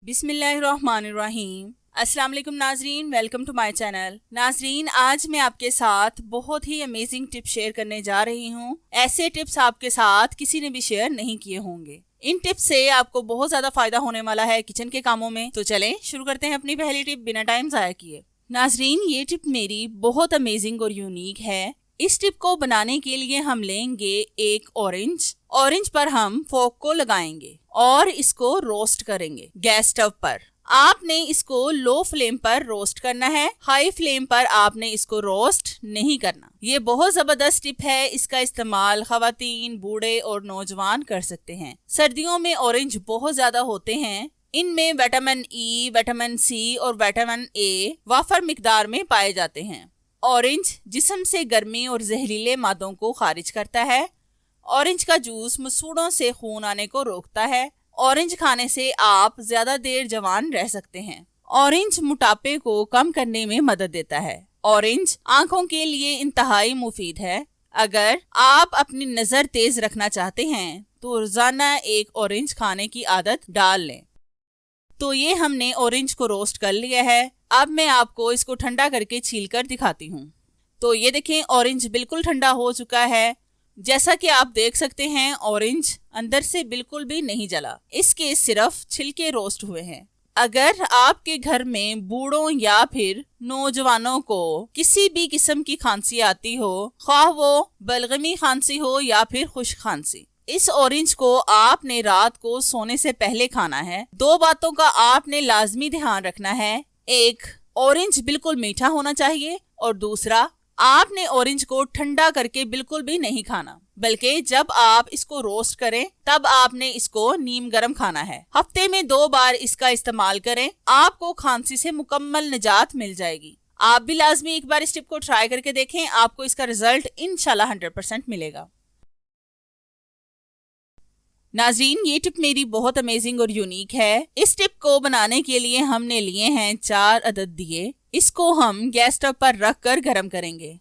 बिस्मिल्लाहिर्रहमानिर्रहीम। अस्सलाम वालेकुम नाजरीन, वेलकम टू माय चैनल। नाजरीन, आज मैं आपके साथ बहुत ही अमेजिंग टिप शेयर करने जा रही हूँ। ऐसे टिप्स आपके साथ किसी ने भी शेयर नहीं किए होंगे। इन टिप्स से आपको बहुत ज्यादा फायदा होने वाला है किचन के कामों में। तो चलें शुरू करते हैं अपनी पहली टिप बिना टाइम जाया किए। नाजरीन, ये टिप मेरी बहुत अमेजिंग और यूनिक है। इस टिप को बनाने के लिए हम लेंगे एक ऑरेंज पर हम फोक को लगाएंगे और इसको रोस्ट करेंगे गैस स्टव पर। आपने इसको लो फ्लेम पर रोस्ट करना है, हाई फ्लेम पर आपने इसको रोस्ट नहीं करना। ये बहुत जबरदस्त टिप है। इसका इस्तेमाल खवातीन, बूढ़े और नौजवान कर सकते हैं। सर्दियों में ऑरेंज बहुत ज्यादा होते हैं। इनमें विटामिन ई, विटामिन सी और विटामिन ए वाफर मिकदार में पाए जाते हैं। ऑरेंज जिस्म से गर्मी और जहरीले मादों को खारिज करता है। ऑरेंज का जूस मसूड़ों से खून आने को रोकता है। ऑरेंज खाने से आप ज्यादा देर जवान रह सकते हैं। ऑरेंज मोटापे को कम करने में मदद देता है। ऑरेंज आंखों के लिए इंतहाई मुफीद है। अगर आप अपनी नजर तेज रखना चाहते हैं तो रोजाना एक ऑरेंज खाने की आदत डाल लें। तो ये हमने ऑरेंज को रोस्ट कर लिया है। अब मैं आपको इसको ठंडा करके छील कर दिखाती हूँ। तो ये देखें, ऑरेंज बिल्कुल ठंडा हो चुका है। जैसा कि आप देख सकते हैं, ऑरेंज अंदर से बिल्कुल भी नहीं जला, इसके सिर्फ छिलके रोस्ट हुए हैं। अगर आपके घर में बूढ़ों या फिर नौजवानों को किसी भी किस्म की खांसी आती हो, ख्वाह वो बलगमी खांसी हो या फिर खुश्क खांसी, इस ऑरेंज को आपने रात को सोने से पहले खाना है। दो बातों का आपने लाजमी ध्यान रखना है। एक, ऑरेंज बिल्कुल मीठा होना चाहिए और दूसरा, आपने ऑरेंज को ठंडा करके बिल्कुल भी नहीं खाना, बल्कि जब आप इसको रोस्ट करें तब आपने इसको नीम गर्म खाना है। हफ्ते में 2 बार इसका इस्तेमाल करें, आपको खांसी से मुकम्मल निजात मिल जाएगी। आप भी लाजमी एक बार इस टिप को ट्राई करके देखें, आपको इसका रिजल्ट इंशाल्लाह 100% मिलेगा। नाज़रीन, ये टिप मेरी बहुत अमेजिंग और यूनिक है। इस टिप को बनाने के लिए हमने लिए हैं 4 अदद दिए। इसको हम गैस स्टव पर रख कर गर्म करेंगे।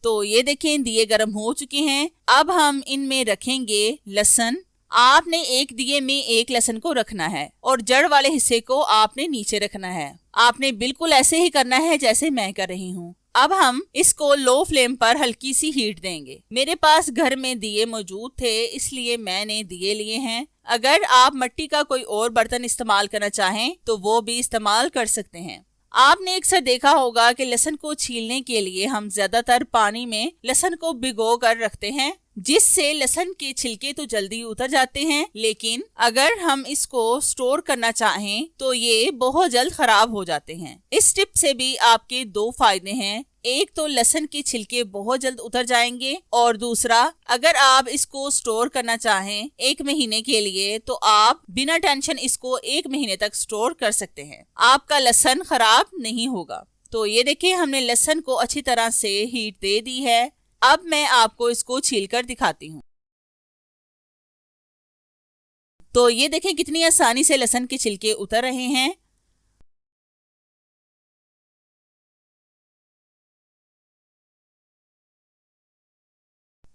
तो ये देखें, दिए गर्म हो चुके हैं। अब हम इनमें रखेंगे लहसुन। आपने एक दिए में एक लहसुन को रखना है और जड़ वाले हिस्से को आपने नीचे रखना है। आपने बिल्कुल ऐसे ही करना है जैसे मैं कर रही हूँ। अब हम इसको लो फ्लेम पर हल्की सी हीट देंगे। मेरे पास घर में दिए मौजूद थे, इसलिए मैंने दिए लिए हैं। अगर आप मिट्टी का कोई और बर्तन इस्तेमाल करना चाहें तो वो भी इस्तेमाल कर सकते हैं। आपने अक्सर देखा होगा कि लहसुन को छीलने के लिए हम ज्यादातर पानी में लहसुन को भिगो कर रखते हैं, जिससे लहसुन के छिलके तो जल्दी उतर जाते हैं, लेकिन अगर हम इसको स्टोर करना चाहें तो ये बहुत जल्द खराब हो जाते हैं। इस टिप से भी आपके 2 फायदे हैं। एक तो लहसुन के छिलके बहुत जल्द उतर जाएंगे और दूसरा, अगर आप इसको स्टोर करना चाहें 1 महीने के लिए तो आप बिना टेंशन इसको 1 महीने तक स्टोर कर सकते हैं। आपका लहसुन खराब नहीं होगा। तो ये देखिए, हमने लहसुन को अच्छी तरह से हीट दे दी है। अब मैं आपको इसको छीलकर दिखाती हूँ। तो ये देखें कितनी आसानी से लहसुन के छिलके उतर रहे हैं।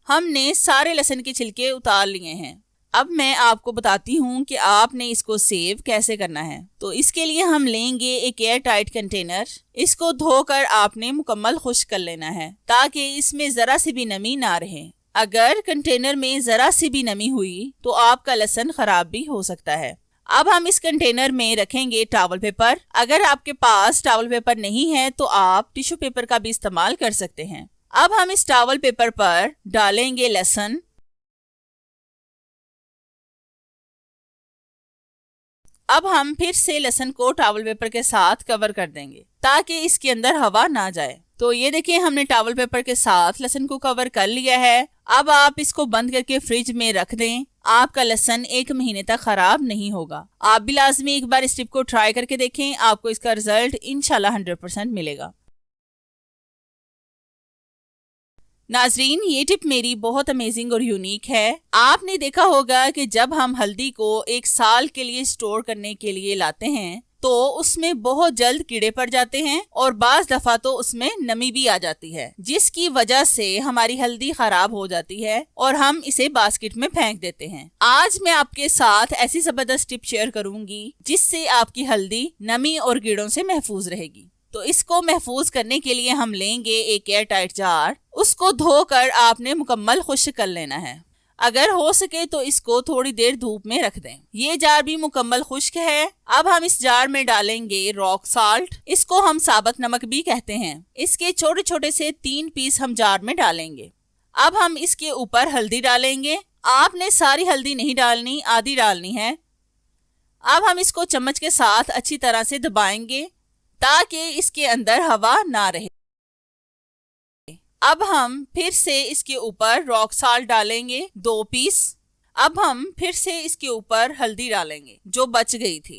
हमने सारे लहसुन के छिलके उतार लिए हैं। अब मैं आपको बताती हूँ कि आपने इसको सेव कैसे करना है। तो इसके लिए हम लेंगे एक एयर टाइट कंटेनर। इसको धोकर आपने मुकम्मल खुश्क कर लेना है ताकि इसमें जरा सी भी नमी ना रहे। अगर कंटेनर में जरा सी भी नमी हुई तो आपका लहसुन खराब भी हो सकता है। अब हम इस कंटेनर में रखेंगे टॉवल पेपर। अगर आपके पास टॉवल पेपर नहीं है तो आप टिश्यू पेपर का भी इस्तेमाल कर सकते हैं। अब हम इस टॉवल पेपर पर डालेंगे लहसुन। अब हम फिर से लहसुन को टॉवल पेपर के साथ कवर कर देंगे ताकि इसके अंदर हवा ना जाए। तो ये देखिए, हमने टॉवल पेपर के साथ लहसुन को कवर कर लिया है। अब आप इसको बंद करके फ्रिज में रख दें। आपका लहसुन 1 महीने तक खराब नहीं होगा। आप भी लाजमी एक बार इस टिप को ट्राई करके देखें, आपको इसका रिजल्ट इंशाल्लाह 100% मिलेगा। नाजरीन, ये टिप मेरी बहुत अमेजिंग और यूनिक है। आपने देखा होगा कि जब हम हल्दी को 1 साल के लिए स्टोर करने के लिए लाते हैं तो उसमें बहुत जल्द कीड़े पड़ जाते हैं और बाज दफा तो उसमें नमी भी आ जाती है, जिसकी वजह से हमारी हल्दी खराब हो जाती है और हम इसे बास्केट में फेंक देते हैं। आज मैं आपके साथ ऐसी जबरदस्त टिप शेयर करूंगी जिससे आपकी हल्दी नमी और कीड़ों से महफूज रहेगी। तो इसको महफूज करने के लिए हम लेंगे एक एयर टाइट जार। उसको धोकर आपने मुकम्मल खुश्क कर लेना है। अगर हो सके तो इसको थोड़ी देर धूप में रख दें। ये जार भी मुकम्मल खुश्क है। अब हम इस जार में डालेंगे रॉक साल्ट। इसको हम साबुत नमक भी कहते हैं। इसके छोटे छोटे से 3 पीस हम जार में डालेंगे। अब हम इसके ऊपर हल्दी डालेंगे। आपने सारी हल्दी नहीं डालनी, आधी डालनी है। अब हम इसको चम्मच के साथ अच्छी तरह से दबाएंगे ताकि इसके अंदर हवा ना रहे। अब हम फिर से इसके ऊपर रॉक साल्ट डालेंगे 2 पीस। अब हम फिर से इसके ऊपर हल्दी डालेंगे जो बच गई थी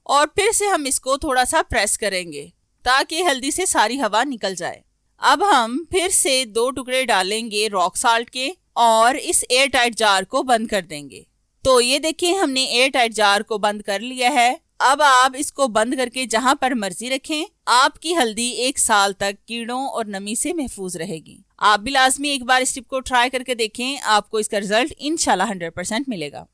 और फिर से हम इसको थोड़ा सा प्रेस करेंगे ताकि हल्दी से सारी हवा निकल जाए। अब हम फिर से 2 टुकड़े डालेंगे रॉक साल्ट के और इस एयर टाइट जार को बंद कर देंगे। तो ये देखिए हमने एयर टाइट जार को बंद कर लिया है। अब आप इसको बंद करके जहां पर मर्जी रखें, आपकी हल्दी 1 साल तक कीड़ों और नमी से महफूज रहेगी। आप भी लाजमी एक बार इस टिप को ट्राई करके देखें, आपको इसका रिजल्ट इंशाल्लाह 100% मिलेगा।